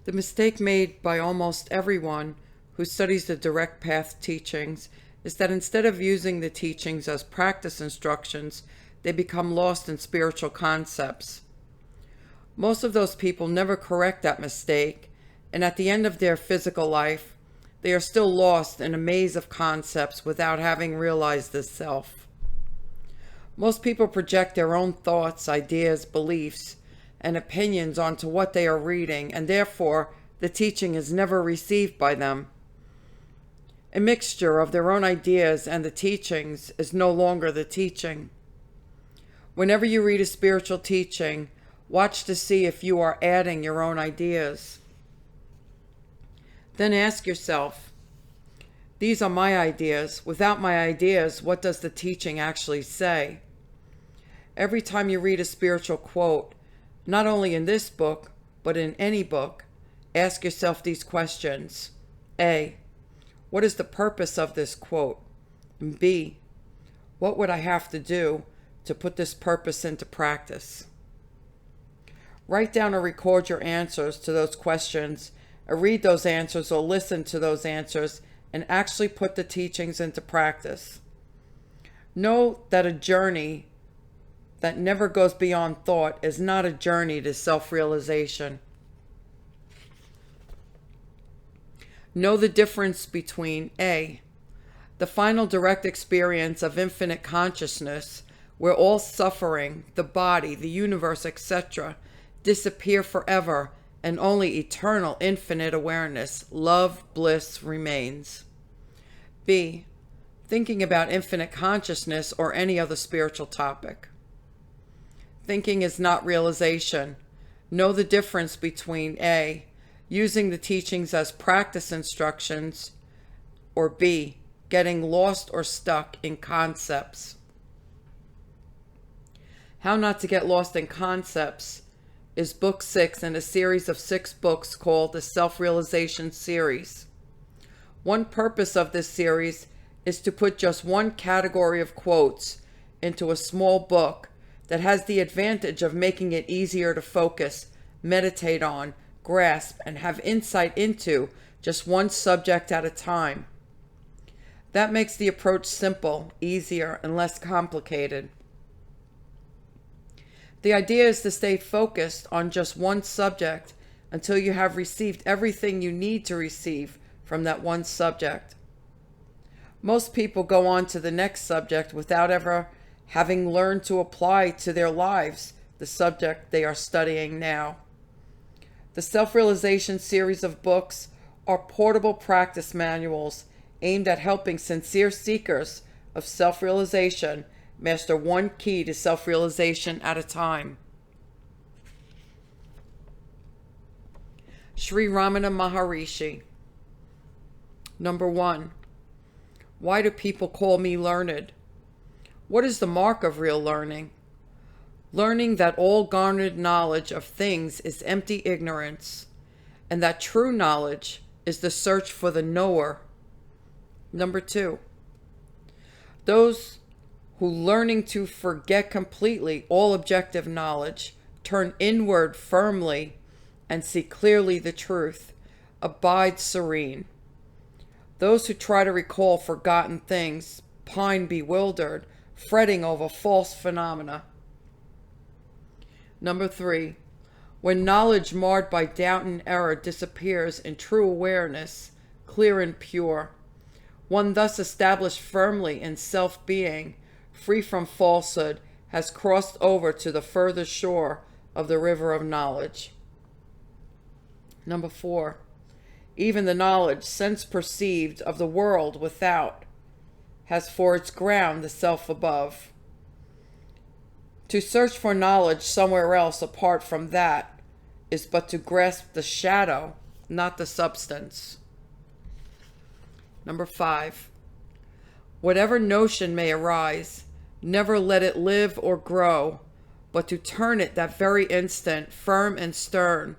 The mistake made by almost everyone who studies the direct path teachings is that instead of using the teachings as practice instructions, they become lost in spiritual concepts. Most of those people never correct that mistake, and at the end of their physical life, they are still lost in a maze of concepts without having realized the self. Most people project their own thoughts, ideas, beliefs, and opinions onto what they are reading, and therefore the teaching is never received by them. A mixture of their own ideas and the teachings is no longer the teaching. Whenever you read a spiritual teaching, watch to see if you are adding your own ideas. Then ask yourself, these are my ideas. Without my ideas, what does the teaching actually say? Every time you read a spiritual quote, not only in this book, but in any book, ask yourself these questions. A. What is the purpose of this quote? And B. What would I have to do to put this purpose into practice? Write down or record your answers to those questions, or read those answers or listen to those answers, and actually put the teachings into practice. Know that a journey that never goes beyond thought is not a journey to self-realization. Know the difference between A, the final direct experience of infinite consciousness, where all suffering, the body, the universe, etc., disappear forever, and only eternal infinite awareness, love, bliss remains. B, thinking about infinite consciousness or any other spiritual topic. Thinking is not realization. Know the difference between A, using the teachings as practice instructions, or B, getting lost or stuck in concepts. How Not to Get Lost in Concepts is book 6 in a series of 6 books called the Self-Realization Series. One purpose of this series is to put just one category of quotes into a small book that has the advantage of making it easier to focus, meditate on, grasp, and have insight into just one subject at a time. That makes the approach simple, easier, and less complicated. The idea is to stay focused on just one subject until you have received everything you need to receive from that one subject. Most people go on to the next subject without ever having learned to apply to their lives the subject they are studying now. The Self-Realization series of books are portable practice manuals aimed at helping sincere seekers of self-realization master one key to self-realization at a time. Sri Ramana Maharishi. Number 1. Why do people call me learned? What is the mark of real learning? Learning that all garnered knowledge of things is empty ignorance, and that true knowledge is the search for the knower. Number 2. Those who, learning to forget completely all objective knowledge, turn inward firmly and see clearly the truth, abide serene. Those who try to recall forgotten things pine bewildered, fretting over false phenomena. Number 3. When knowledge marred by doubt and error disappears in true awareness, clear and pure, one thus established firmly in self-being, free from falsehood, has crossed over to the further shore of the river of knowledge. Number 4. Even the knowledge, sense perceived, of the world without has for its ground the self above. To search for knowledge somewhere else apart from that is but to grasp the shadow, not the substance. Number 5. Whatever notion may arise, never let it live or grow, but to turn it that very instant, firm and stern,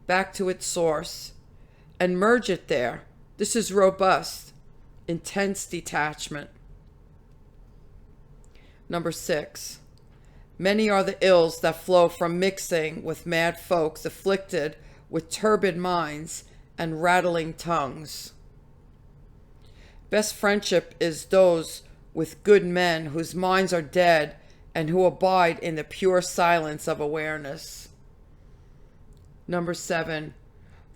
back to its source, and merge it there. This is robust, intense detachment. Number 6. Many are the ills that flow from mixing with mad folks afflicted with turbid minds and rattling tongues. Best friendship is those with good men whose minds are dead and who abide in the pure silence of awareness. Number 7,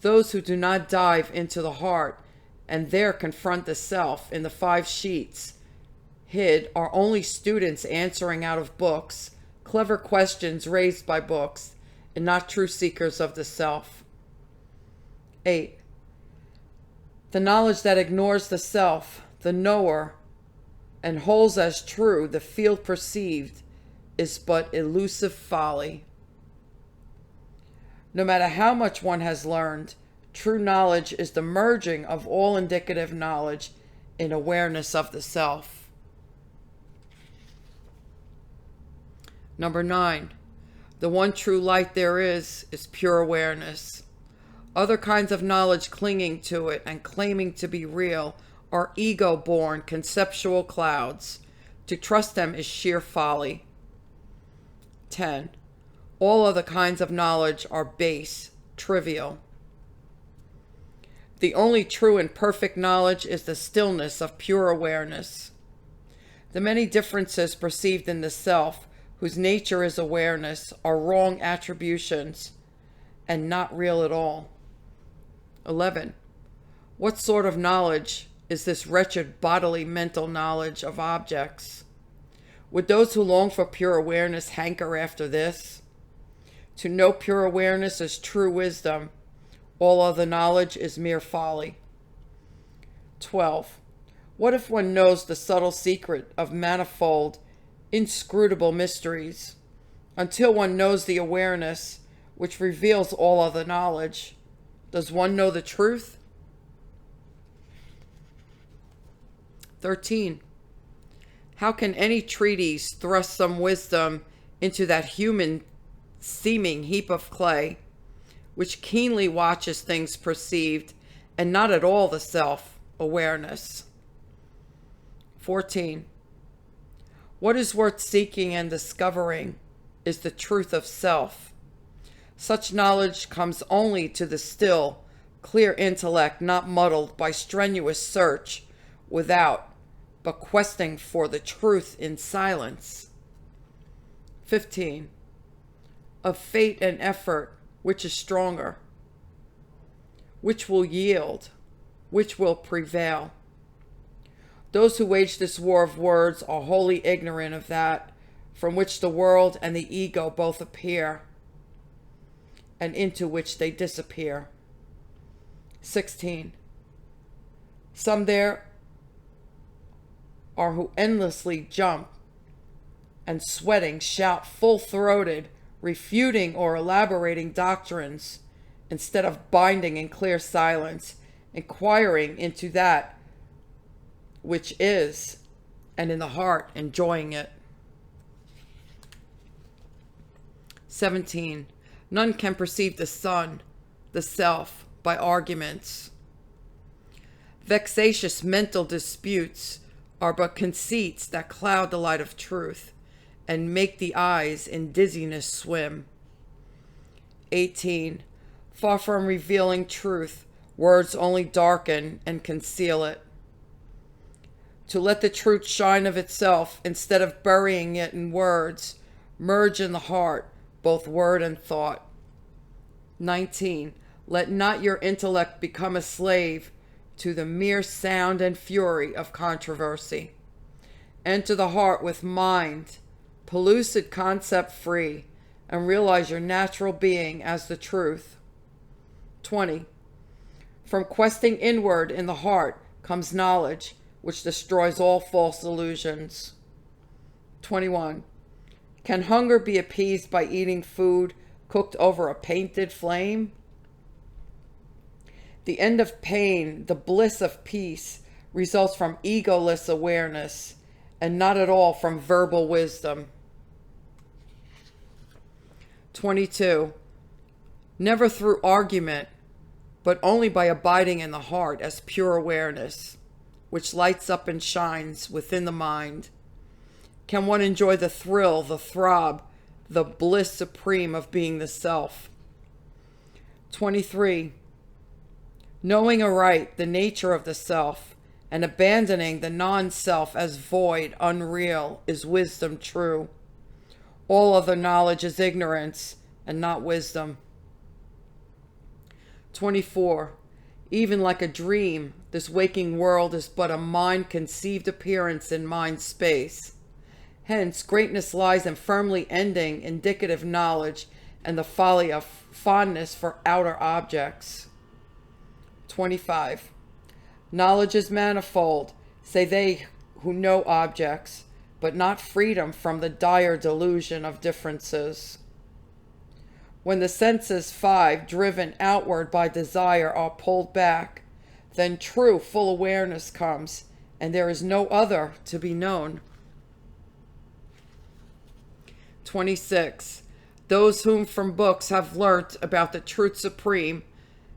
those who do not dive into the heart and there confront the self in the 5 sheets hid are only students answering out of books, clever questions raised by books, and not true seekers of the self. 8. The knowledge that ignores the self, the knower, and holds as true the field perceived is but elusive folly. No matter how much one has learned, true knowledge is the merging of all indicative knowledge in awareness of the self. Number 9, the one true light there is pure awareness. Other kinds of knowledge clinging to it and claiming to be real are ego-born conceptual clouds. To trust them is sheer folly. 10. All other kinds of knowledge are base, trivial. The only true and perfect knowledge is the stillness of pure awareness. The many differences perceived in the self, whose nature is awareness, are wrong attributions and not real at all. 11. What sort of knowledge is this wretched bodily mental knowledge of objects? Would those who long for pure awareness hanker after this? To know pure awareness is true wisdom. All other knowledge is mere folly. 12. What if one knows the subtle secret of manifold, inscrutable mysteries? Until one knows the awareness which reveals all other knowledge, does one know the truth? 13. How can any treatise thrust some wisdom into that human seeming heap of clay, which keenly watches things perceived and not at all the self, awareness? 14. What is worth seeking and discovering is the truth of self. Such knowledge comes only to the still, clear intellect not muddled by strenuous search without, but questing for the truth in silence. 15. Of fate and effort, which is stronger? Which will yield? Which will prevail? Those who wage this war of words are wholly ignorant of that from which the world and the ego both appear, and into which they disappear. 16. Some there are who endlessly jump and sweating shout full-throated, refuting or elaborating doctrines, instead of binding in clear silence, inquiring into that which is, and in the heart enjoying it. 17. None can perceive the sun, the self, by arguments. Vexatious mental disputes are but conceits that cloud the light of truth and make the eyes in dizziness swim. 18. Far from revealing truth, words only darken and conceal it. To let the truth shine of itself instead of burying it in words, merge in the heart both word and thought. 19. Let not your intellect become a slave to the mere sound and fury of controversy. Enter the heart with mind, pellucid concept free, and realize your natural being as the truth. 20. From questing inward in the heart comes knowledge, which destroys all false illusions. 21. Can hunger be appeased by eating food cooked over a painted flame? The end of pain, the bliss of peace, results from egoless awareness and not at all from verbal wisdom. 22. Never through argument, but only by abiding in the heart as pure awareness, which lights up and shines within the mind, can one enjoy the thrill, the throb, the bliss supreme of being the self. 23. Knowing aright the nature of the self and abandoning the non-self as void, unreal, is wisdom true. All other knowledge is ignorance and not wisdom. 24. Even like a dream, this waking world is but a mind-conceived appearance in mind space. Hence, greatness lies in firmly ending indicative knowledge and the folly of fondness for outer objects. 25. Knowledge is manifold, say they who know objects, but not freedom from the dire delusion of differences. When the senses 5, driven outward by desire, are pulled back, then true full awareness comes, and there is no other to be known. 26. Those whom from books have learnt about the truth supreme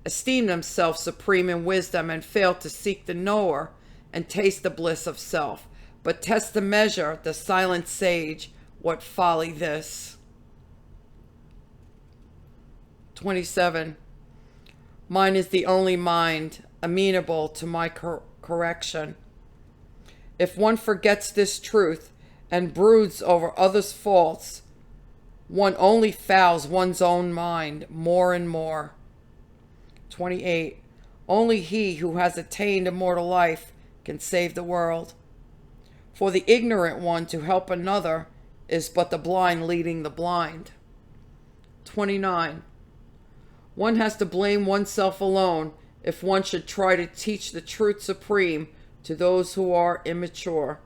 esteem themselves supreme in wisdom and fail to seek the knower and taste the bliss of self, but test the measure, the silent sage, what folly this. 27. Mine is the only mind amenable to my correction. If one forgets this truth and broods over others' faults, one only fouls one's own mind more and more. 28. Only he who has attained immortal life can save the world. For the ignorant one to help another is but the blind leading the blind. 29. One has to blame oneself alone if one should try to teach the truth supreme to those who are immature.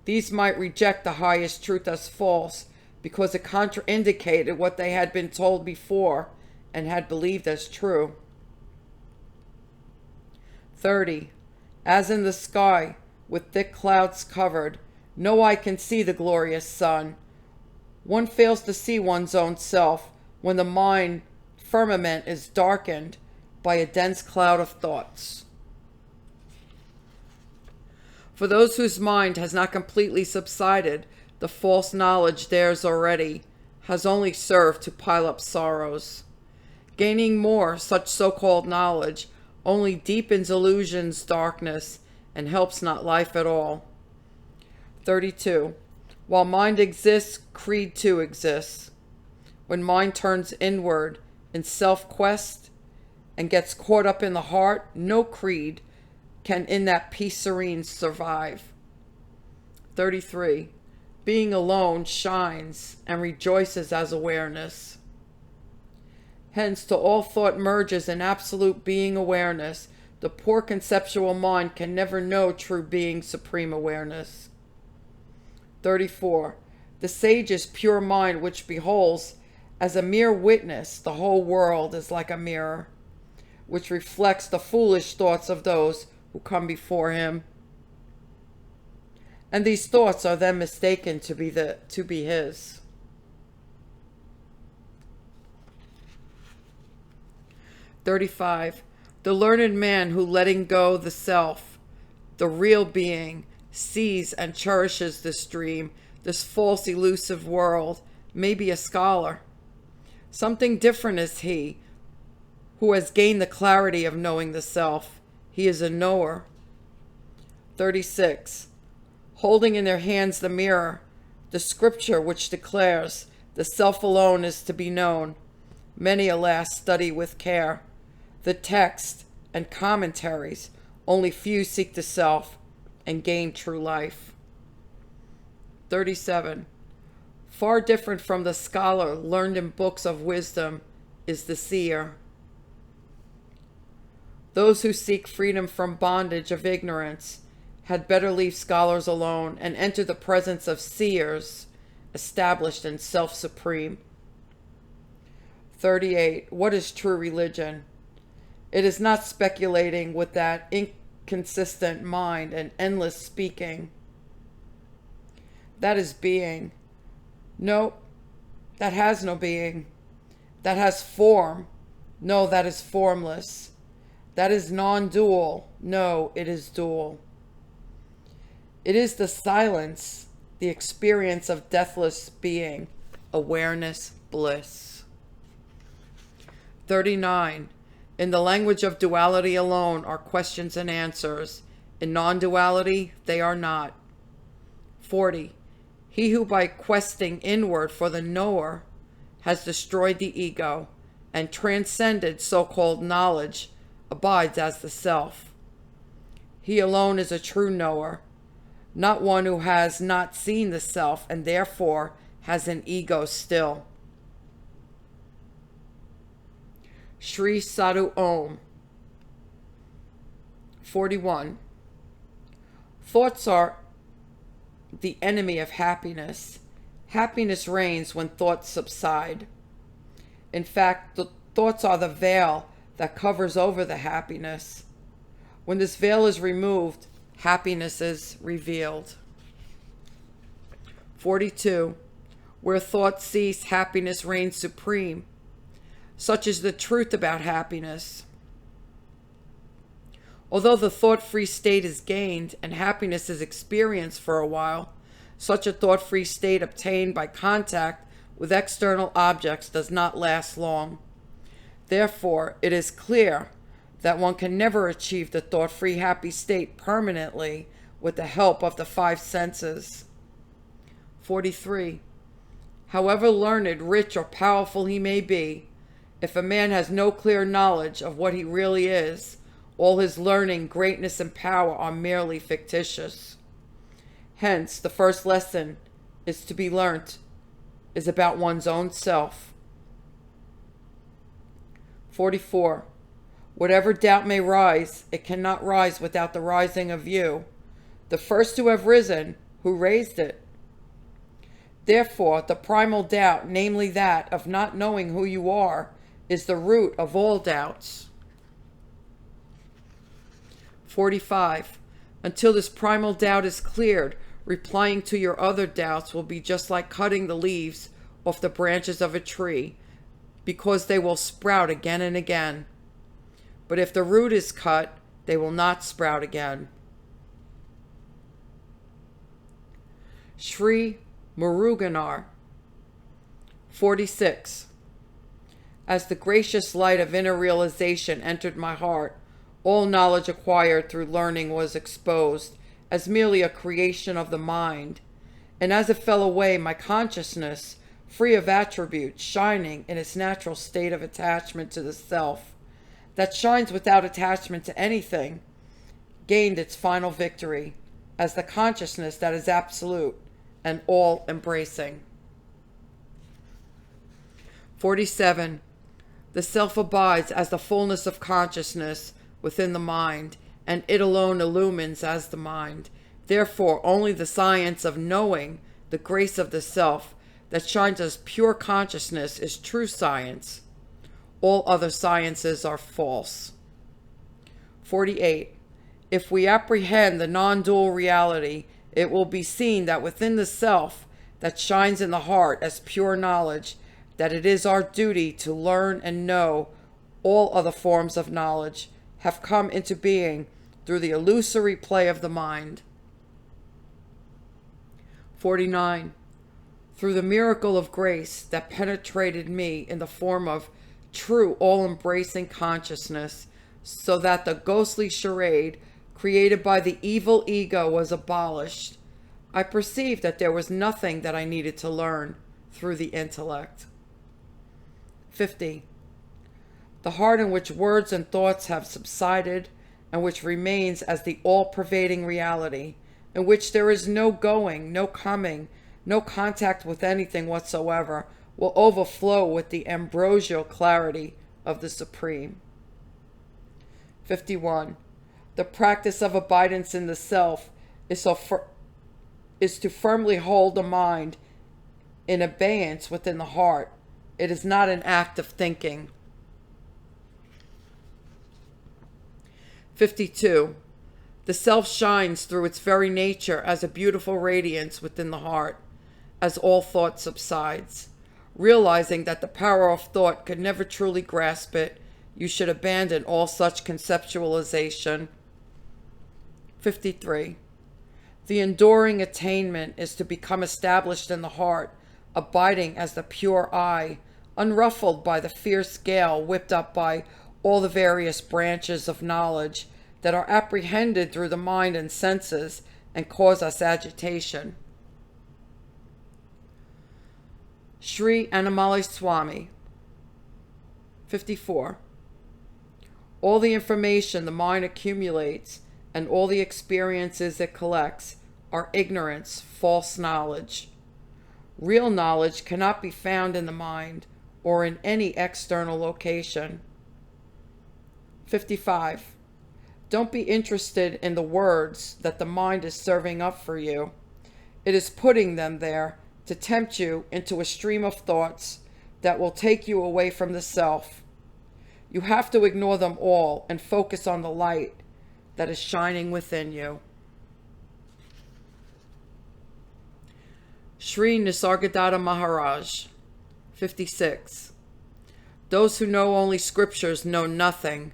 These might reject the highest truth as false because it contraindicated what they had been told before and had believed as true. 30. As in the sky, with thick clouds covered, no eye can see the glorious sun. One fails to see one's own self when the mind firmament is darkened by a dense cloud of thoughts. For those whose mind has not completely subsided, the false knowledge theirs already has only served to pile up sorrows. Gaining more such so-called knowledge only deepens illusion's darkness and helps not life at all. 32. While mind exists, creed too exists. When mind turns inward in self-quest and gets caught up in the heart, no creed can in that peace serene survive. 33. Being alone shines and rejoices as awareness. Hence, to all thought merges in absolute being awareness. The poor conceptual mind can never know true being supreme awareness. 34. The sage's pure mind which beholds as a mere witness the whole world is like a mirror, which reflects the foolish thoughts of those who come before him. And these thoughts are then mistaken to be his. 35. The learned man who, letting go the self, the real being, sees and cherishes this dream, this false elusive world, may be a scholar. Something different is he who has gained the clarity of knowing the self. He is a knower. 36. Holding in their hands the mirror, the scripture which declares the self alone is to be known. Many, alas, study with care the text and commentaries. Only few seek the self and gain true life. 37. Far different from the scholar learned in books of wisdom is the seer. Those who seek freedom from bondage of ignorance had better leave scholars alone and enter the presence of seers established in self-supreme. 38. What is true religion? It is not speculating with that inconsistent mind and endless speaking. That is being. No, that has no being. That has form. No, that is formless. That is non-dual. No, it is dual. It is the silence, the experience of deathless being, awareness, bliss. 39. In the language of duality alone are questions and answers. In non-duality, they are not. 40. He who by questing inward for the knower has destroyed the ego and transcended so-called knowledge abides as the self. He alone is a true knower, not one who has not seen the self and therefore has an ego still. Sri Sadhu Om. 41. Thoughts are the enemy of happiness. Happiness reigns when thoughts subside. In fact, the thoughts are the veil that covers over the happiness. When this veil is removed, happiness is revealed. 42. Where thoughts cease, happiness reigns supreme. Such is the truth about happiness. Although the thought-free state is gained and happiness is experienced for a while, such a thought-free state obtained by contact with external objects does not last long. Therefore, it is clear that one can never achieve the thought-free happy state permanently with the help of the five senses. 43. However learned, rich, or powerful he may be, if a man has no clear knowledge of what he really is, all his learning, greatness, and power are merely fictitious. Hence, the first lesson is to be learnt is about one's own self. 44. Whatever doubt may rise, it cannot rise without the rising of you, the first to have risen, who raised it. Therefore, the primal doubt, namely that of not knowing who you are, is the root of all doubts. 45. Until this primal doubt is cleared, replying to your other doubts will be just like cutting the leaves off the branches of a tree, because they will sprout again and again. But if the root is cut, they will not sprout again. Sri Muruganar. 46. As the gracious light of inner realization entered my heart, all knowledge acquired through learning was exposed as merely a creation of the mind, and as it fell away, my consciousness, free of attributes, shining in its natural state of attachment to the self, that shines without attachment to anything, gained its final victory as the consciousness that is absolute and all-embracing. 47. The self abides as the fullness of consciousness within the mind, and it alone illumines as the mind. Therefore, only the science of knowing the grace of the self that shines as pure consciousness is true science. All other sciences are false. 48. If we apprehend the non-dual reality, it will be seen that within the self that shines in the heart as pure knowledge, that it is our duty to learn and know all other forms of knowledge have come into being through the illusory play of the mind. 49. Through the miracle of grace that penetrated me in the form of true all-embracing consciousness, so that the ghostly charade created by the evil ego was abolished, I perceived that there was nothing that I needed to learn through the intellect. 50. The heart in which words and thoughts have subsided, and which remains as the all-pervading reality, in which there is no going, no coming, no contact with anything whatsoever, will overflow with the ambrosial clarity of the Supreme. 51. The practice of abidance in the self is to firmly hold the mind in abeyance within the heart. It is not an act of thinking. 52. The self shines through its very nature as a beautiful radiance within the heart, as all thought subsides. Realizing that the power of thought could never truly grasp it, you should abandon all such conceptualization. 53. The enduring attainment is to become established in the heart, abiding as the pure I, unruffled by the fierce gale whipped up by all the various branches of knowledge that are apprehended through the mind and senses and cause us agitation. Sri Annamalai Swami. 54. All the information the mind accumulates and all the experiences it collects are ignorance, false knowledge. Real knowledge cannot be found in the mind or in any external location. 55. Don't be interested in the words that the mind is serving up for you. It is putting them there to tempt you into a stream of thoughts that will take you away from the self. You have to ignore them all and focus on the light that is shining within you. Sri Nisargadatta Maharaj. 56. Those who know only scriptures know nothing.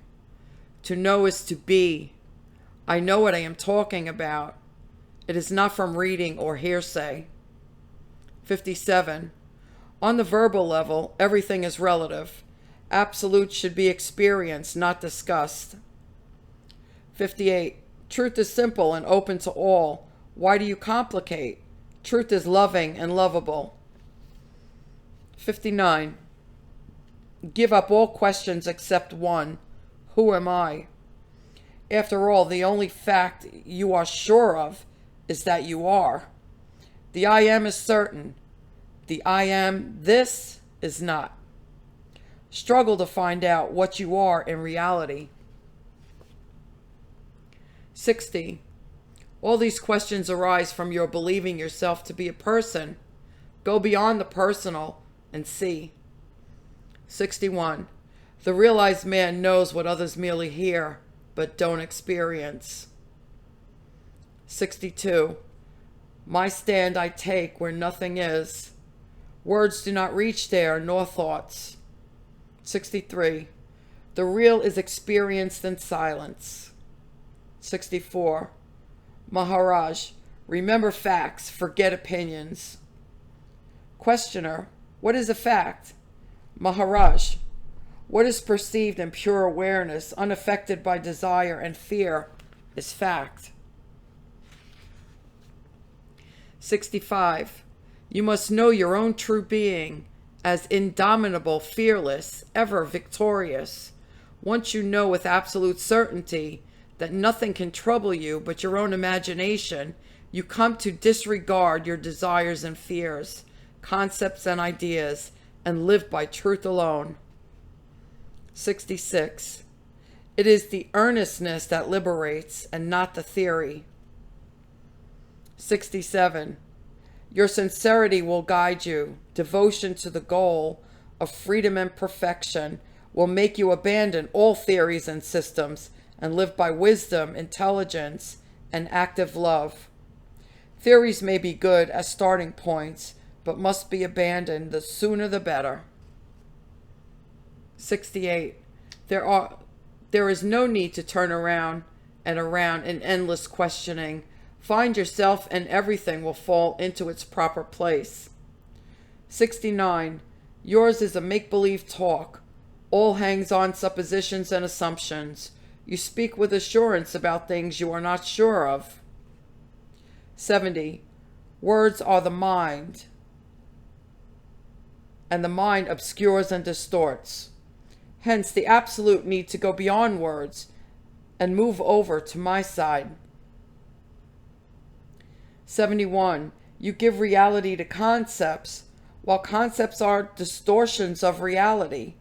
To know is to be. I know what I am talking about. It is not from reading or hearsay. 57. On the verbal level, everything is relative. Absolute should be experienced, not discussed. 58. Truth is simple and open to all. Why do you complicate? Truth is loving and lovable. 59. Give up all questions except one. Who am I? After all, the only fact you are sure of is that you are. The I am is certain. The I am this is not. Struggle to find out what you are in reality. 60. All these questions arise from your believing yourself to be a person. Go beyond the personal and see. 61. The realized man knows what others merely hear, but don't experience. 62. My stand I take where nothing is. Words do not reach there, nor thoughts. 63. The real is experienced in silence. 64. Maharaj, remember facts, forget opinions. Questioner, what is a fact? Maharaj, what is perceived in pure awareness, unaffected by desire and fear, is fact. 65. You must know your own true being as indomitable, fearless, ever victorious. Once you know with absolute certainty that nothing can trouble you but your own imagination, you come to disregard your desires and fears, concepts and ideas, and live by truth alone. 66. It is the earnestness that liberates and not the theory. 67. Your sincerity will guide you. Devotion to the goal of freedom and perfection will make you abandon all theories and systems and live by wisdom, intelligence, and active love. Theories may be good as starting points, but must be abandoned the sooner the better. 68. There is no need to turn around and around in endless questioning. Find yourself and everything will fall into its proper place. 69. Yours is a make-believe talk. All hangs on suppositions and assumptions. You speak with assurance about things you are not sure of. 70. Words are the mind, and the mind obscures and distorts. Hence, the absolute need to go beyond words and move over to my side. 71. You give reality to concepts, while concepts are distortions of reality.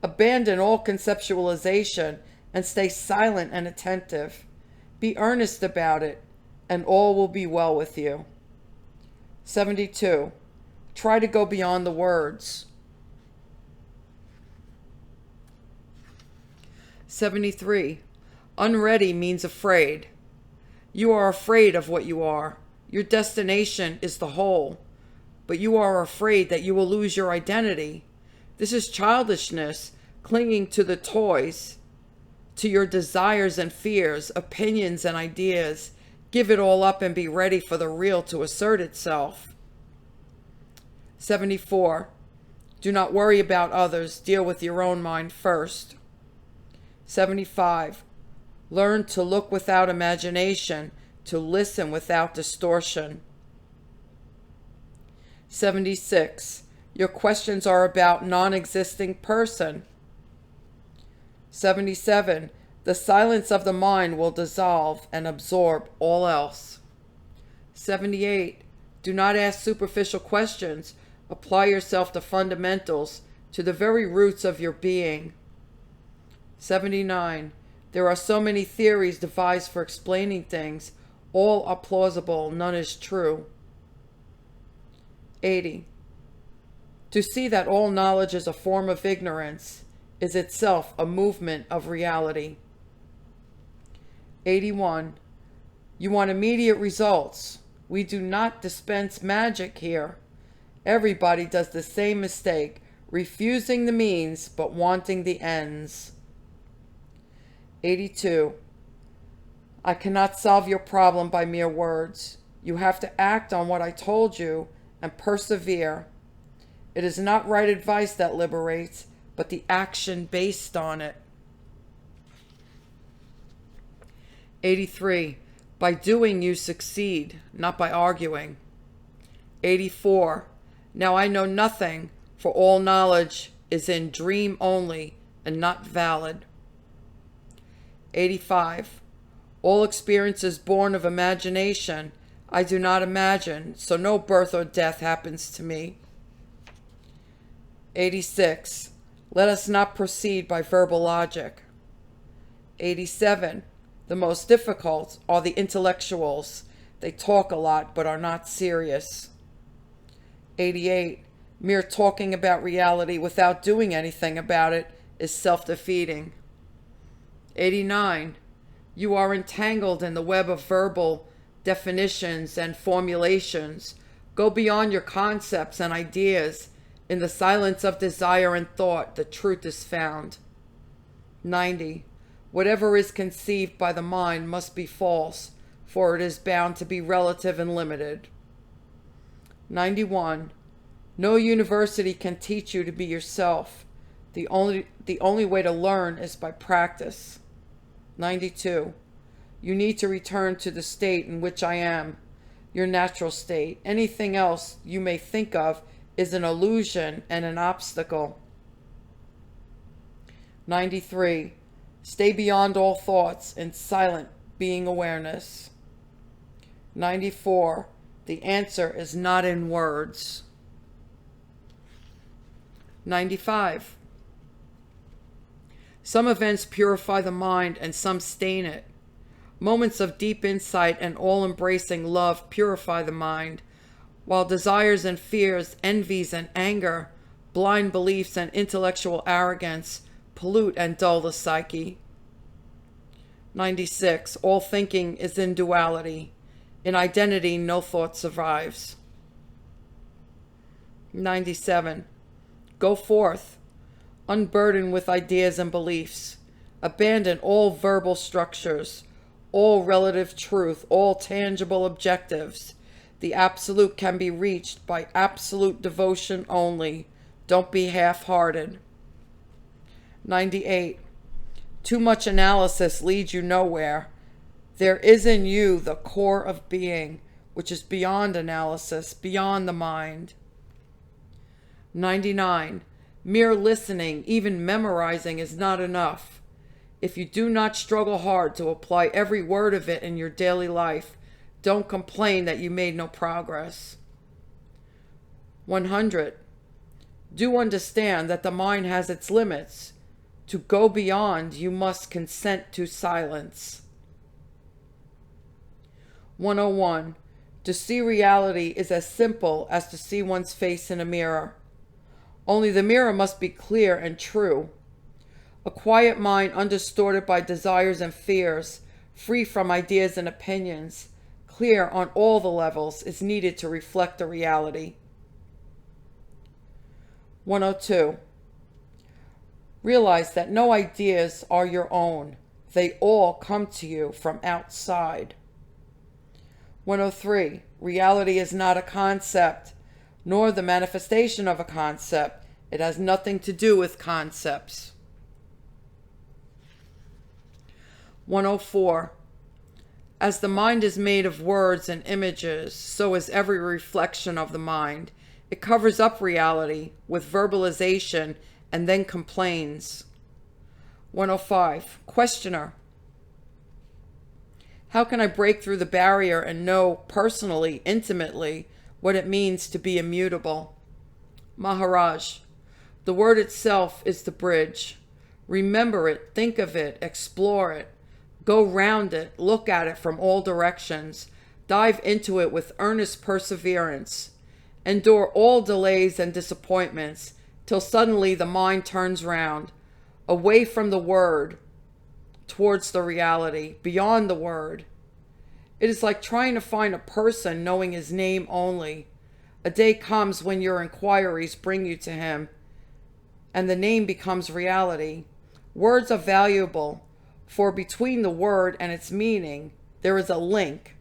Abandon all conceptualization and stay silent and attentive. Be earnest about it, and all will be well with you. 72. Try to go beyond the words. 73. Unready means afraid. You are afraid of what you are. Your destination is the whole, but you are afraid that you will lose your identity. This is childishness, clinging to the toys, to your desires and fears, opinions and ideas. Give it all up and be ready for the real to assert itself. 74. Do not worry about others. Deal with your own mind first. 75. Learn to look without imagination, to listen without distortion. 76. Your questions are about non-existing person. 77. The silence of the mind will dissolve and absorb all else. 78. Do not ask superficial questions. Apply yourself to fundamentals, to the very roots of your being. 79. There are so many theories devised for explaining things. All are plausible, none is true. 80. To see that all knowledge is a form of ignorance is itself a movement of reality. 81. You want immediate results. We do not dispense magic here. Everybody does the same mistake, refusing the means but wanting the ends. 82. I cannot solve your problem by mere words. You have to act on what I told you and persevere. It is not right advice that liberates, but the action based on it. 83. By doing you succeed, not by arguing. 84. Now I know nothing, for all knowledge is in dream only and not valid. 85. All experience is born of imagination. I do not imagine, so no birth or death happens to me. 86. Let us not proceed by verbal logic. 87. The most difficult are the intellectuals. They talk a lot but are not serious. 88. Mere talking about reality without doing anything about it is self-defeating. 89. You are entangled in the web of verbal definitions and formulations. Go beyond your concepts and ideas. In the silence of desire and thought, the truth is found. 90. Whatever is conceived by the mind must be false, for it is bound to be relative and limited. 91. No university can teach you to be yourself. The only way to learn is by practice. 92. You need to return to the state in which I am, your natural state. Anything else you may think of is an illusion and an obstacle. 93. Stay beyond all thoughts in silent being awareness. 94. The answer is not in words. 95. Some events purify the mind and some stain it. Moments of deep insight and all-embracing love purify the mind, while desires and fears, envies and anger, blind beliefs and intellectual arrogance pollute and dull the psyche. 96. All thinking is in duality. In identity, no thought survives. 97. Go forth. Unburdened with ideas and beliefs. Abandon all verbal structures, all relative truth, all tangible objectives. The absolute can be reached by absolute devotion only. Don't be half-hearted. 98. Too much analysis leads you nowhere. There is in you the core of being, which is beyond analysis, beyond the mind. 99. Mere listening, even memorizing, is not enough. If you do not struggle hard to apply every word of it in your daily life, don't complain that you made no progress. 100. Do understand that the mind has its limits. To go beyond, you must consent to silence. 101. To see reality is as simple as to see one's face in a mirror. Only the mirror must be clear and true. A quiet mind undistorted by desires and fears, free from ideas and opinions, clear on all the levels, is needed to reflect the reality. 102. Realize that no ideas are your own. They all come to you from outside. 103. Reality is not a concept, nor the manifestation of a concept. It has nothing to do with concepts. 104. As the mind is made of words and images, so is every reflection of the mind. It covers up reality with verbalization and then complains. 105. Questioner. How can I break through the barrier and know personally, intimately, what it means to be immutable? Maharaj. The word itself is the bridge. Remember it, think of it, explore it. Go round it, look at it from all directions. Dive into it with earnest perseverance. Endure all delays and disappointments till suddenly the mind turns round, away from the word, towards the reality, beyond the word. It is like trying to find a person knowing his name only. A day comes when your inquiries bring you to him, and the name becomes reality. Words are valuable, for between the word and its meaning, there is a link.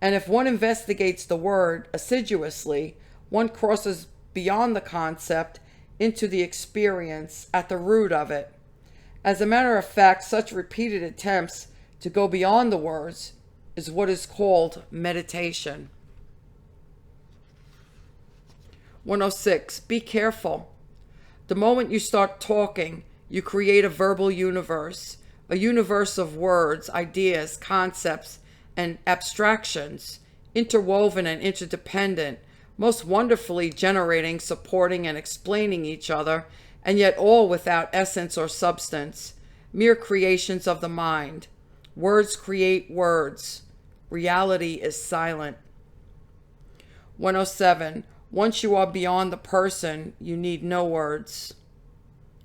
And if one investigates the word assiduously, one crosses beyond the concept into the experience at the root of it. As a matter of fact, such repeated attempts to go beyond the words is what is called meditation. 106. Be careful. The moment you start talking, you create a verbal universe, a universe of words, ideas, concepts, and abstractions, interwoven and interdependent, most wonderfully generating, supporting, and explaining each other, and yet all without essence or substance, mere creations of the mind. Words create words. Reality is silent. 107. Once you are beyond the person, you need no words.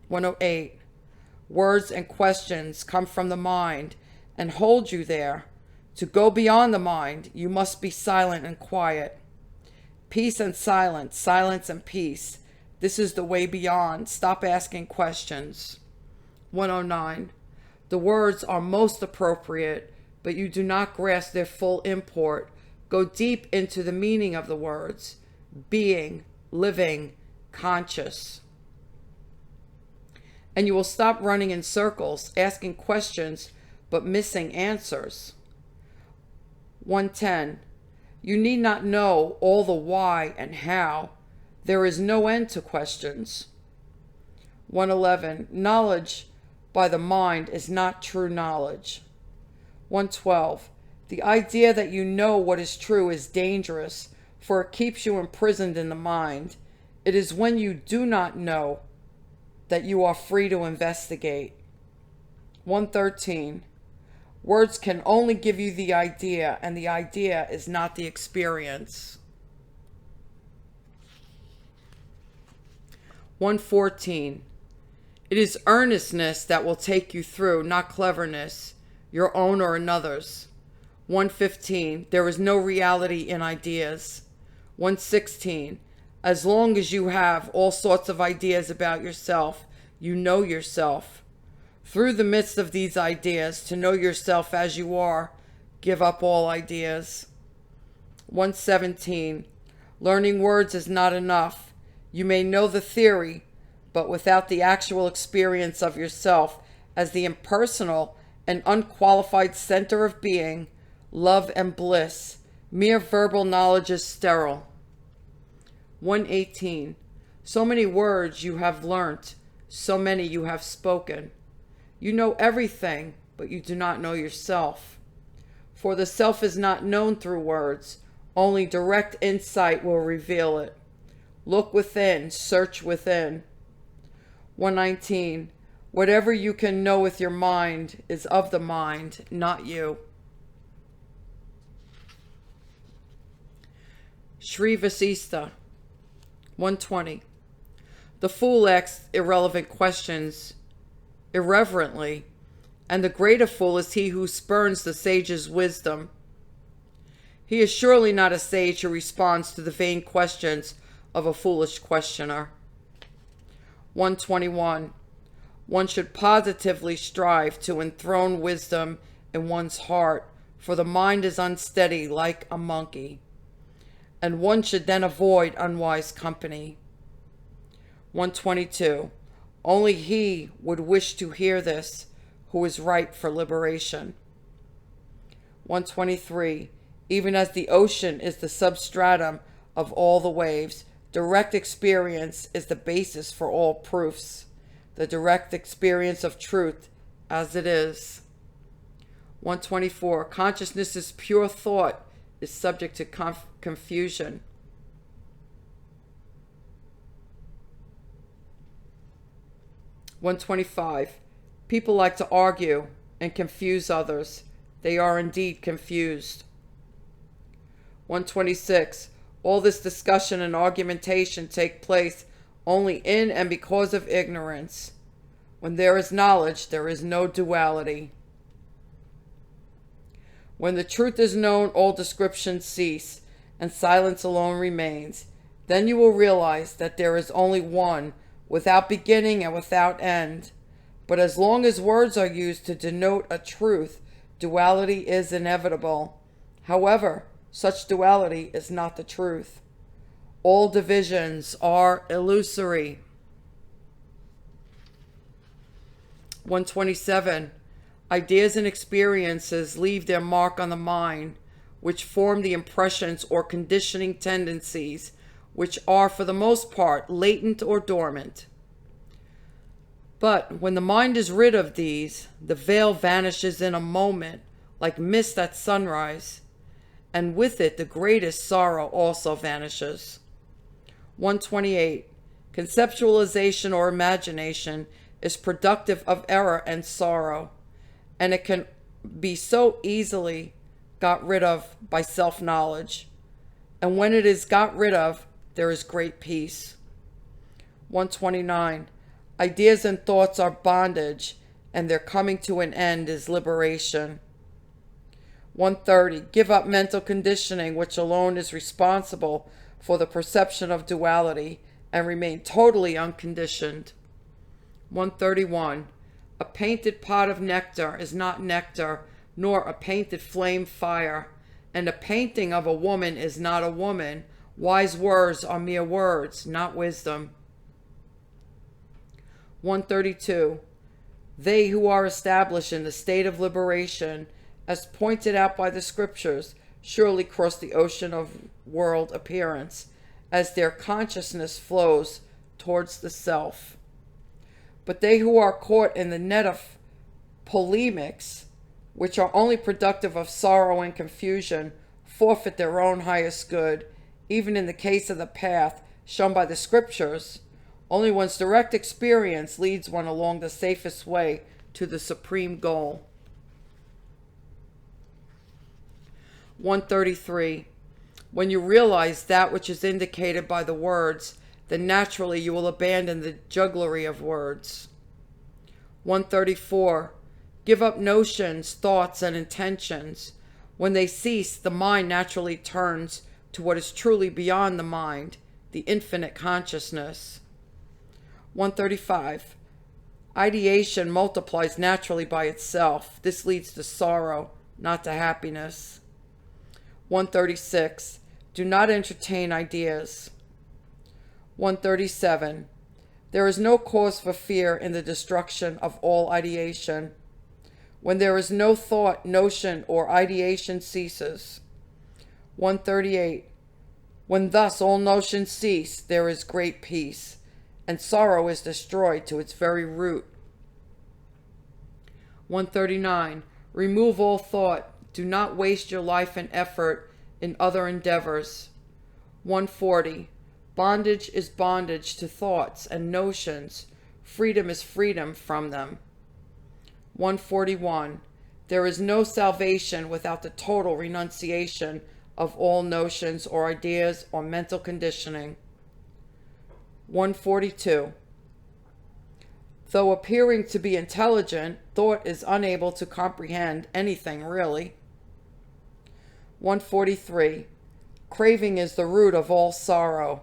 108. Words and questions come from the mind and hold you there. To go beyond the mind, you must be silent and quiet. Peace and silence, silence and peace. This is the way beyond. Stop asking questions. 109. The words are most appropriate, but you do not grasp their full import. Go deep into the meaning of the words. Being, living, conscious. And you will stop running in circles, asking questions, but missing answers. 110. You need not know all the why and how. There is no end to questions. 111. Knowledge by the mind is not true knowledge. 112. The idea that you know what is true is dangerous, for it keeps you imprisoned in the mind. It is when you do not know that you are free to investigate. 113. Words can only give you the idea, and the idea is not the experience. 114. It is earnestness that will take you through, not cleverness, your own or another's. 115. There is no reality in ideas. 116. As long as you have all sorts of ideas about yourself, you know yourself. Through the midst of these ideas, to know yourself as you are, give up all ideas. 117. Learning words is not enough. You may know the theory, but without the actual experience of yourself as the impersonal and unqualified center of being, love and bliss, mere verbal knowledge is sterile. 118. So many words you have learnt, so many you have spoken. You know everything, but you do not know yourself. For the self is not known through words. Only direct insight will reveal it. Look within, search within. 119. Whatever you can know with your mind is of the mind, not you. Sri Vasistha. 120. The fool asks irrelevant questions irreverently, and the greater fool is he who spurns the sage's wisdom. He is surely not a sage who responds to the vain questions of a foolish questioner. 121. One should positively strive to enthrone wisdom in one's heart, for the mind is unsteady like a monkey, and one should then avoid unwise company. 122. Only he would wish to hear this who is ripe for liberation. 123. Even as the ocean is the substratum of all the waves, direct experience is the basis for all proofs. The direct experience of truth as it is. 124. Consciousness's pure thought is subject to confusion. 125. People like to argue and confuse others. They are indeed confused. 126. All this discussion and argumentation take place only in and because of ignorance. When there is knowledge, there is no duality. When the truth is known, all descriptions cease, and silence alone remains. Then you will realize that there is only one, without beginning and without end. But as long as words are used to denote a truth, duality is inevitable. However, such duality is not the truth. All divisions are illusory. 127. Ideas and experiences leave their mark on the mind, which form the impressions or conditioning tendencies, which are for the most part latent or dormant. But when the mind is rid of these, the veil vanishes in a moment, like mist at sunrise, and with it the greatest sorrow also vanishes. 128. Conceptualization or imagination is productive of error and sorrow, and it can be so easily got rid of by self-knowledge. And when it is got rid of, there is great peace. 129. Ideas and thoughts are bondage, and their coming to an end is liberation. 130. Give up mental conditioning, which alone is responsible for the perception of duality, and remain totally unconditioned. 131. A painted pot of nectar is not nectar, nor a painted flame fire, and a painting of a woman is not a woman. Wise words are mere words, not wisdom. 132. They who are established in the state of liberation, as pointed out by the scriptures, surely cross the ocean of world appearance, as their consciousness flows towards the self. But they who are caught in the net of polemics, which are only productive of sorrow and confusion, forfeit their own highest good. Even in the case of the path shown by the scriptures, only one's direct experience leads one along the safest way to the supreme goal. 133. When you realize that which is indicated by the words, then naturally you will abandon the jugglery of words. 134. Give up notions, thoughts, and intentions. When they cease, the mind naturally turns to what is truly beyond the mind, the infinite consciousness. 135. Ideation multiplies naturally by itself. This leads to sorrow, not to happiness. 136. Do not entertain ideas. 137. There is no cause for fear in the destruction of all ideation. When there is no thought, notion, or ideation ceases. 138. When thus all notions cease, there is great peace, and sorrow is destroyed to its very root. 139. Remove all thought. Do not waste your life and effort in other endeavors. 140. Bondage is bondage to thoughts and notions. Freedom is freedom from them. 141. There is no salvation without the total renunciation of all notions or ideas or mental conditioning. 142. Though appearing to be intelligent, thought is unable to comprehend anything really. 143. Craving is the root of all sorrow,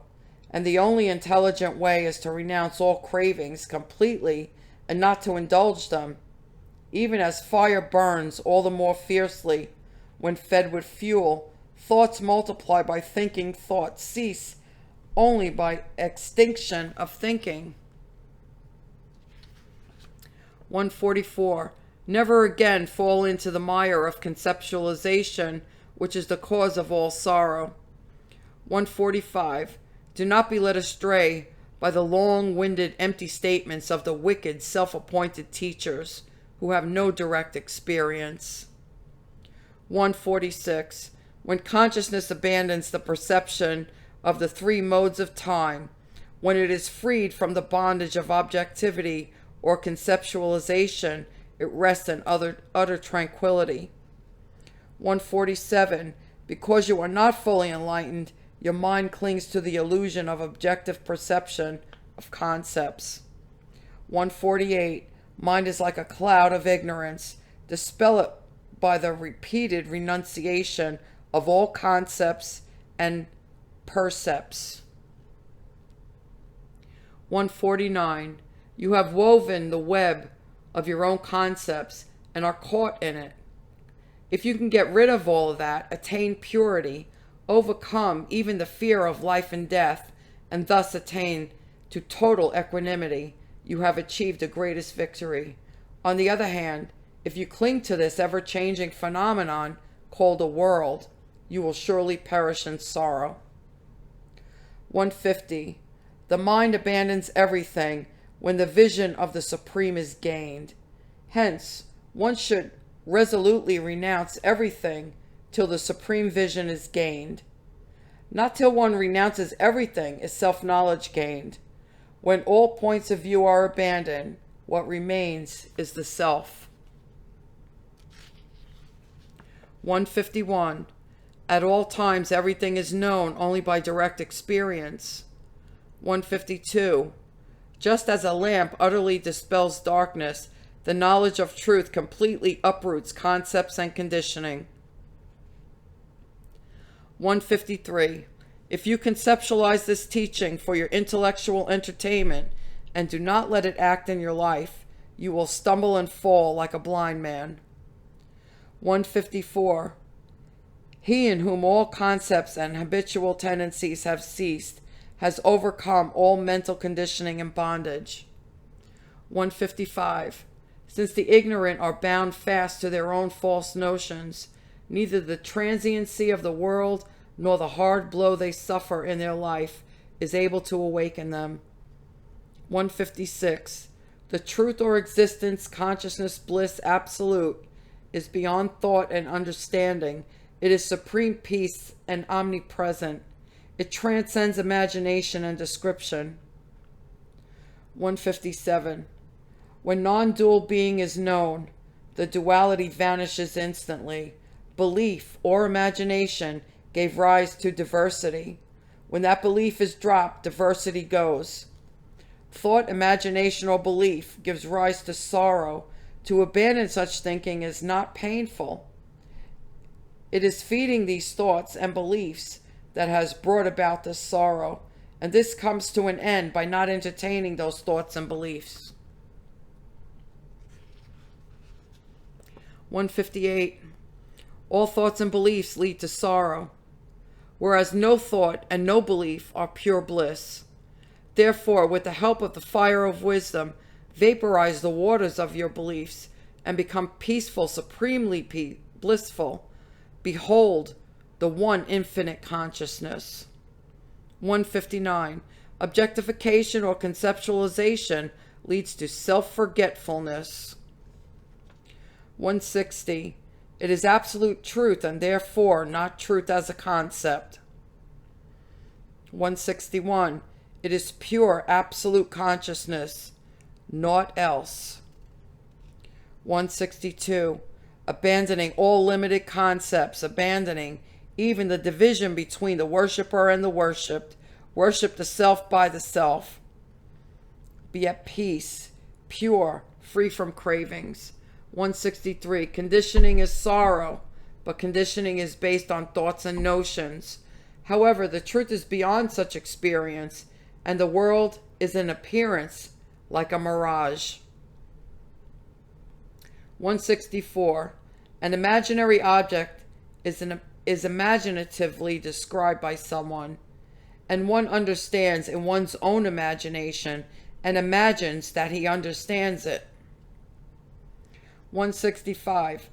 and the only intelligent way is to renounce all cravings completely and not to indulge them. Even as fire burns all the more fiercely when fed with fuel, thoughts multiply by thinking thoughts cease only by extinction of thinking. 144. Never again fall into the mire of conceptualization, which is the cause of all sorrow. 145. Do not be led astray by the long-winded, empty statements of the wicked, self-appointed teachers who have no direct experience. 146. When consciousness abandons the perception of the three modes of time, when it is freed from the bondage of objectivity or conceptualization, it rests in utter tranquility. 147. Because you are not fully enlightened, your mind clings to the illusion of objective perception of concepts. 148. Mind is like a cloud of ignorance. Dispel it by the repeated renunciation of all concepts and percepts. 149. You have woven the web of your own concepts and are caught in it. If you can get rid of all of that, attain purity, overcome even the fear of life and death, and thus attain to total equanimity, you have achieved the greatest victory. On the other hand, if you cling to this ever-changing phenomenon called a world, you will surely perish in sorrow. 150. The mind abandons everything when the vision of the Supreme is gained. Hence, one should resolutely renounce everything till the supreme vision is gained. Not till one renounces everything is self-knowledge gained. When all points of view are abandoned, what remains is the self. 151. At all times everything is known only by direct experience. 152. Just as a lamp utterly dispels darkness, the knowledge of truth completely uproots concepts and conditioning. 153. If you conceptualize this teaching for your intellectual entertainment and do not let it act in your life, you will stumble and fall like a blind man. 154. He in whom all concepts and habitual tendencies have ceased has overcome all mental conditioning and bondage. 155. Since the ignorant are bound fast to their own false notions, neither the transiency of the world nor the hard blow they suffer in their life is able to awaken them. 156. The truth or existence, consciousness, bliss, absolute, is beyond thought and understanding. It is supreme peace and omnipresent. It transcends imagination and description. 157. When non-dual being is known, the duality vanishes instantly. Belief or imagination gave rise to diversity. When that belief is dropped, diversity goes. Thought, imagination, or belief gives rise to sorrow. To abandon such thinking is not painful. It is feeding these thoughts and beliefs that has brought about this sorrow, and this comes to an end by not entertaining those thoughts and beliefs. 158. All thoughts and beliefs lead to sorrow, whereas no thought and no belief are pure bliss. Therefore, with the help of the fire of wisdom, vaporize the waters of your beliefs and become peaceful, supremely blissful. Behold the one infinite consciousness. 159. Objectification or conceptualization leads to self-forgetfulness. 160. It is absolute truth and therefore not truth as a concept. 161. It is pure absolute consciousness, naught else. 162. Abandoning all limited concepts, abandoning even the division between the worshipper and the worshipped. Worship the self by the self. Be at peace, pure, free from cravings. 163. Conditioning is sorrow, but conditioning is based on thoughts and notions. However, the truth is beyond such experience, and the world is in appearance like a mirage. 164. An imaginary object is imaginatively described by someone, and one understands in one's own imagination and imagines that he understands it. 165.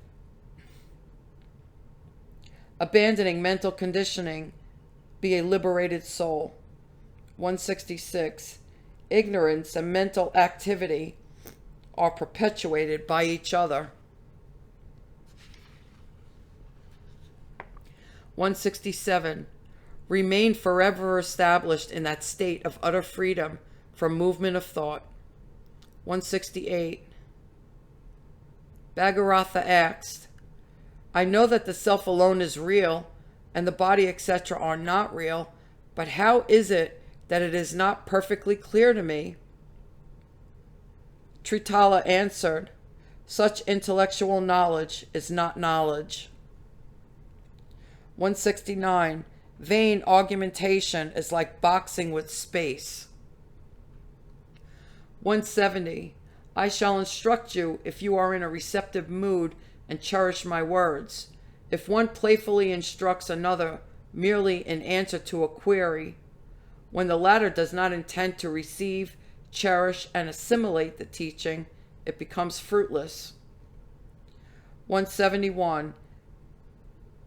Abandoning mental conditioning, be a liberated soul. 166. Ignorance and mental activity are perpetuated by each other. 167. Remain forever established in that state of utter freedom from movement of thought. 168. Bhagaratha asked, I know that the self alone is real and the body, etc. are not real, but how is it that it is not perfectly clear to me? Tritala answered, such intellectual knowledge is not knowledge. 169. Vain argumentation is like boxing with space. 170. I shall instruct you if you are in a receptive mood and cherish my words. If one playfully instructs another merely in answer to a query, when the latter does not intend to receive, cherish, and assimilate the teaching, it becomes fruitless. 171.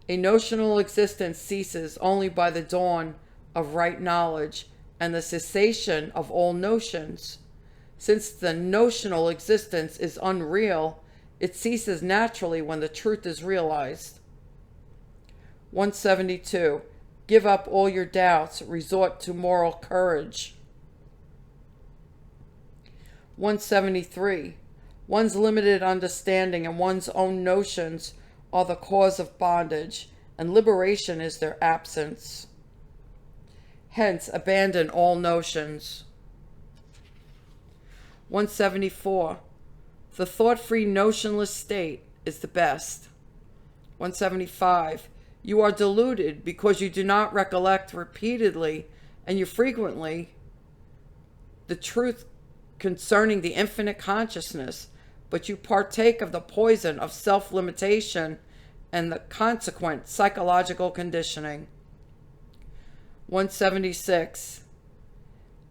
A notional existence ceases only by the dawn of right knowledge and the cessation of all notions. Since the notional existence is unreal, it ceases naturally when the truth is realized. 172. Give up all your doubts, resort to moral courage. 173. One's limited understanding and one's own notions are the cause of bondage, and liberation is their absence. Hence, abandon all notions. 174. The thought-free, notionless state is the best. 175. You are deluded because you do not recollect repeatedly and you frequently the truth concerning the infinite consciousness, but you partake of the poison of self-limitation and the consequent psychological conditioning. 176.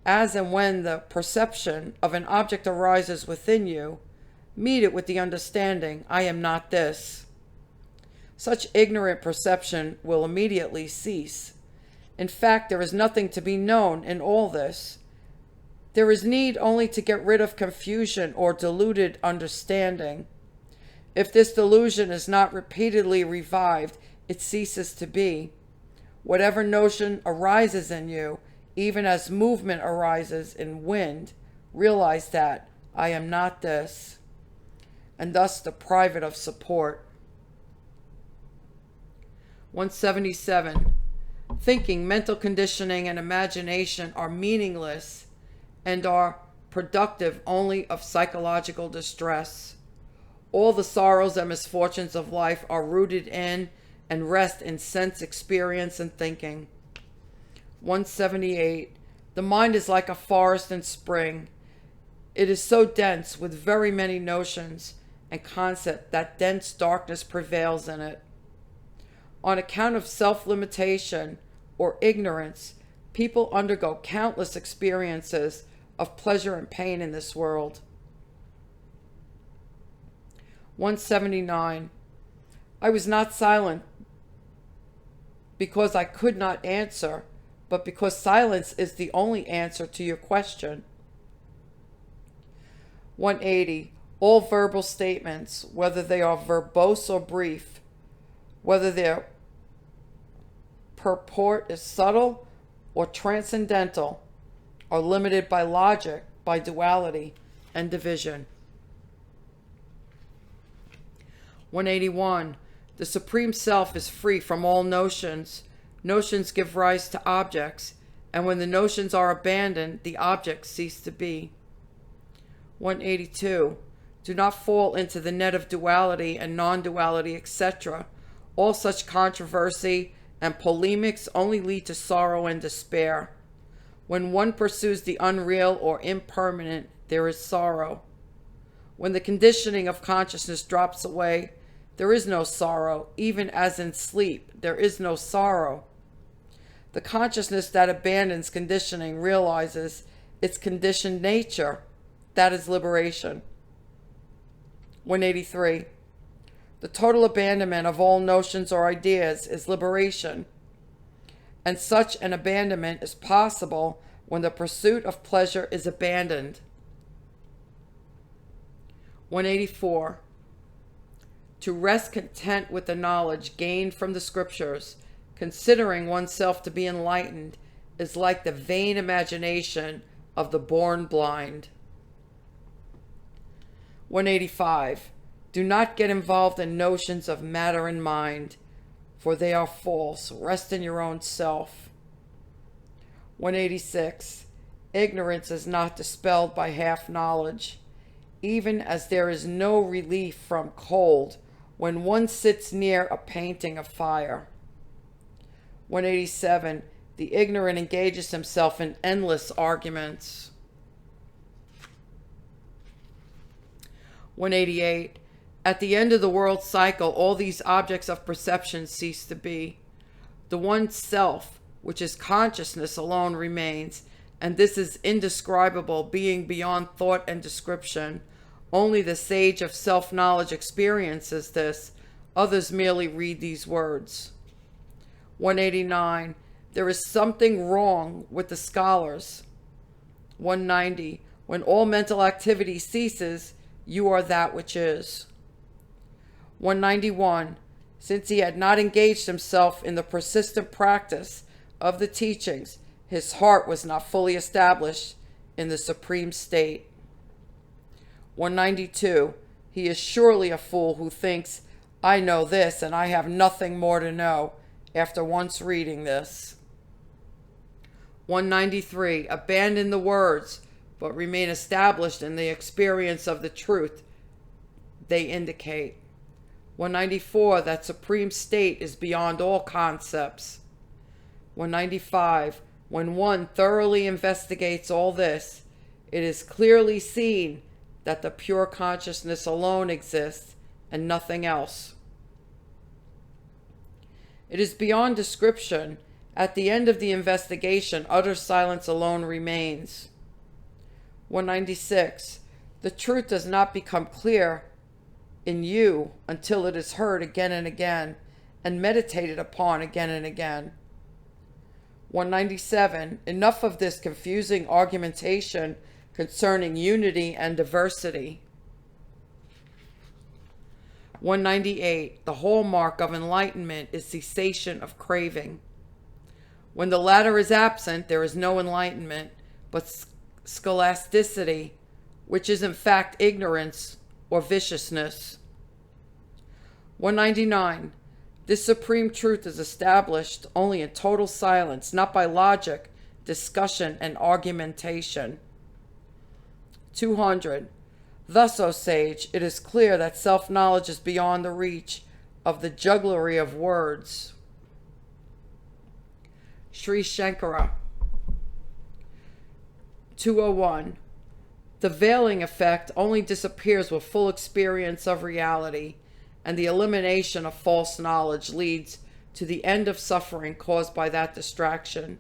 As and when the perception of an object arises within you, meet it with the understanding, I am not this. Such ignorant perception will immediately cease. In fact, there is nothing to be known in all this. There is need only to get rid of confusion or deluded understanding. If this delusion is not repeatedly revived, it ceases to be. Whatever notion arises in you, even as movement arises in wind, realize that I am not this, and thus deprive it of support. 177. Thinking, mental conditioning, and imagination are meaningless and are productive only of psychological distress. All the sorrows and misfortunes of life are rooted in and rest in sense experience and thinking. 178. The mind is like a forest in spring. It is so dense with very many notions and concepts that dense darkness prevails in it. On account of self-limitation or ignorance, people undergo countless experiences of pleasure and pain in this world. 179. I was not silent because I could not answer, but because silence is the only answer to your question. 180. All verbal statements, whether they are verbose or brief, whether their purport is subtle or transcendental, are limited by logic, by duality, and division. 181. The Supreme Self is free from all notions. Notions give rise to objects, and when the notions are abandoned, the objects cease to be. 182. Do not fall into the net of duality and non-duality, etc. All such controversy and polemics only lead to sorrow and despair. When one pursues the unreal or impermanent, there is sorrow. When the conditioning of consciousness drops away, there is no sorrow. Even as in sleep, there is no sorrow. The consciousness that abandons conditioning realizes its conditioned nature. That is liberation. 183. The total abandonment of all notions or ideas is liberation, and such an abandonment is possible when the pursuit of pleasure is abandoned. 184. To rest content with the knowledge gained from the scriptures, considering oneself to be enlightened, is like the vain imagination of the born blind. 185. Do not get involved in notions of matter and mind, for they are false. Rest in your own self. 186. Ignorance is not dispelled by half knowledge, even as there is no relief from cold when one sits near a painting of fire. 187. The ignorant engages himself in endless arguments. 188. At the end of the world cycle, all these objects of perception cease to be. The one self, which is consciousness alone, remains, and this is indescribable, being beyond thought and description. Only the sage of self-knowledge experiences this. Others merely read these words. 189. There is something wrong with the scholars. 190. When all mental activity ceases, you are that which is. 191. Since he had not engaged himself in the persistent practice of the teachings, his heart was not fully established in the supreme state. 192. He is surely a fool who thinks, I know this and I have nothing more to know, after once reading this. 193. Abandon the words, but remain established in the experience of the truth they indicate. 194. That supreme state is beyond all concepts. 195. When one thoroughly investigates all this, it is clearly seen that the pure consciousness alone exists and nothing else. It is beyond description. At the end of the investigation, utter silence alone remains. 196. The truth does not become clear in you until it is heard again and again and meditated upon again and again. 197. Enough of this confusing argumentation concerning unity and diversity. 198. The hallmark of enlightenment is cessation of craving. When the latter is absent, there is no enlightenment, but scholasticity, which is in fact ignorance or viciousness. 199. This supreme truth is established only in total silence, not by logic, discussion, and argumentation. 200. Thus, O sage, it is clear that self-knowledge is beyond the reach of the jugglery of words. Sri Sankara. 201. The veiling effect only disappears with full experience of reality, and the elimination of false knowledge leads to the end of suffering caused by that distraction.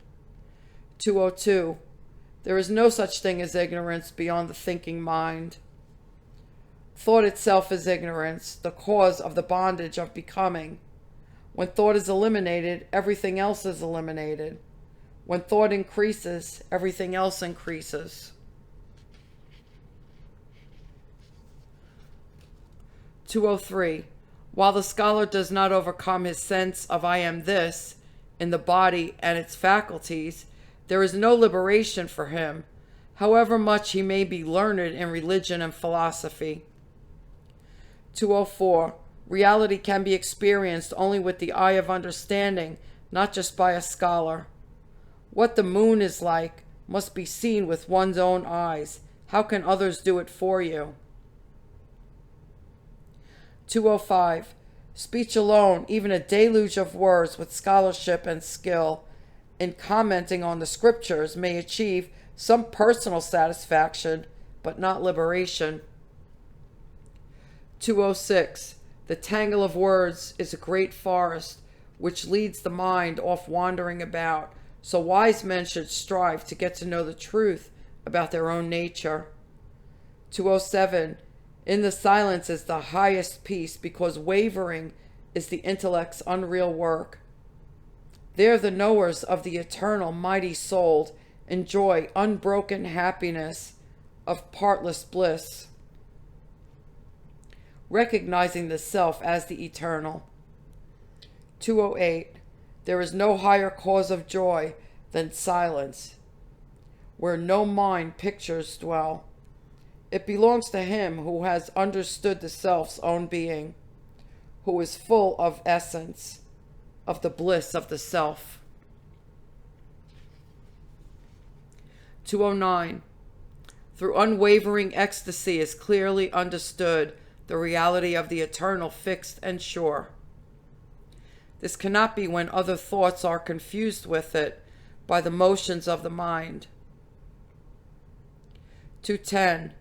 202. There is no such thing as ignorance beyond the thinking mind. Thought itself is ignorance, the cause of the bondage of becoming. When thought is eliminated, everything else is eliminated. When thought increases, everything else increases. 203. While the scholar does not overcome his sense of I am this in the body and its faculties, there is no liberation for him, however much he may be learned in religion and philosophy. 204. Reality can be experienced only with the eye of understanding, not just by a scholar. What the moon is like must be seen with one's own eyes. How can others do it for you? 205. Speech alone, even a deluge of words with scholarship and skill in commenting on the scriptures, may achieve some personal satisfaction, but not liberation. 206. The tangle of words is a great forest which leads the mind off wandering about, So wise men should strive to get to know the truth about their own nature. 207. In the silence is the highest peace, because wavering is the intellect's unreal work. There the knowers of the eternal mighty soul enjoy unbroken happiness of partless bliss, recognizing the self as the eternal. 208. There is no higher cause of joy than silence, where no mind pictures dwell. It belongs to him who has understood the self's own being, who is full of essence, of the bliss of the self. 209. Through unwavering ecstasy is clearly understood the reality of the eternal, fixed and sure. This cannot be when other thoughts are confused with it by the motions of the mind. 210.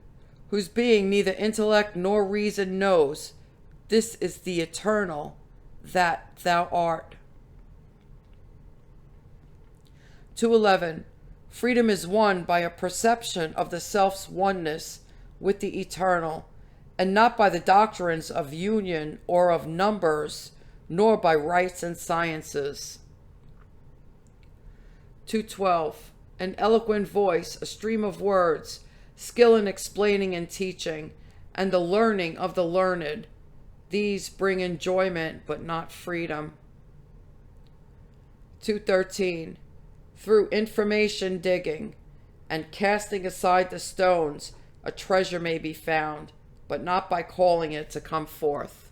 Whose being neither intellect nor reason knows, this is the eternal, that thou art. 211. Freedom is won by a perception of the self's oneness with the eternal, and not by the doctrines of union or of numbers, nor by rites and sciences. 212. An eloquent voice, a stream of words, skill in explaining and teaching, and the learning of the learned, these bring enjoyment but not freedom. 213. Through information digging and casting aside the stones, a treasure may be found, but not by calling it to come forth.